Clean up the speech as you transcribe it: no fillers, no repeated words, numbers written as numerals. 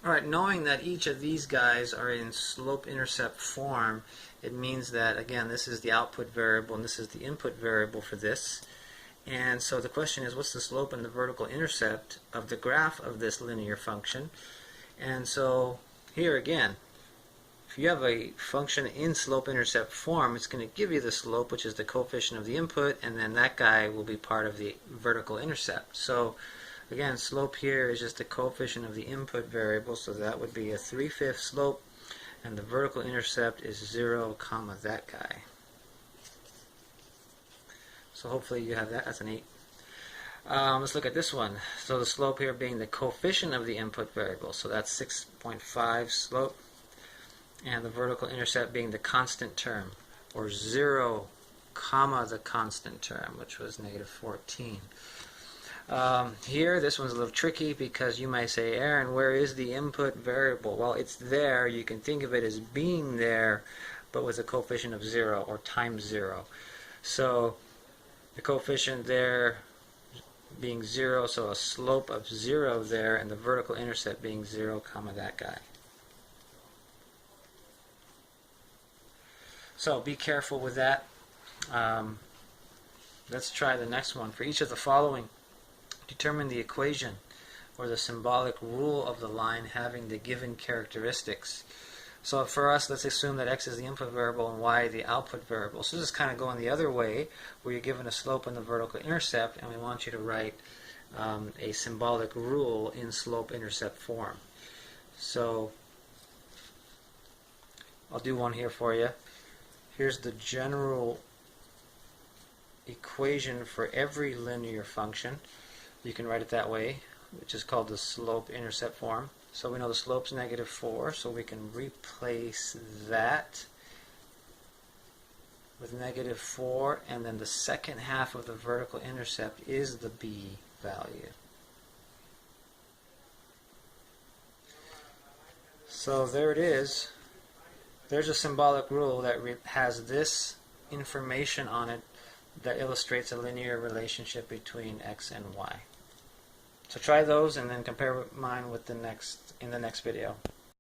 Alright, knowing that each of these guys are in slope-intercept form, it means that, again, this is the output variable and this is the input variable for this. And so the question is, what's the slope and the vertical intercept of the graph of this linear function? And so here again, if you have a function in slope-intercept form, it's going to give you the slope, which is the coefficient of the input, and then that guy will be part of the vertical intercept. So again, slope here is just the coefficient of the input variable, so that would be a 3/5 slope, and the vertical intercept is 0, comma, that guy. So hopefully you have that. That's an 8. Let's look at this one. So the slope here being the coefficient of the input variable, so that's 6.5 slope, and the vertical intercept being the constant term, or 0, comma, the constant term, which was -14. Here, this one's a little tricky because you might say, Aaron, where is the input variable? Well, it's there. You can think of it as being there, but with a coefficient of 0 or times 0. So the coefficient there being 0, so a slope of 0 there, and the vertical intercept being 0, comma, that guy. So be careful with that. Let's try the next one. For each of the following, determine the equation or the symbolic rule of the line having the given characteristics. So for us, let's assume that x is the input variable and y the output variable. So this is kind of going the other way, where you're given a slope and the vertical intercept, and we want you to write a symbolic rule in slope-intercept form. So I'll do one here for you. Here's the general equation for every linear function. You can write it that way, which is called the slope-intercept form. So we know the slope's -4, so we can replace that with -4, and then the second half of the vertical intercept is the b value. So there it is. There's a symbolic rule that has this information on it that illustrates a linear relationship between x and y. So try those and then compare mine with in the next video.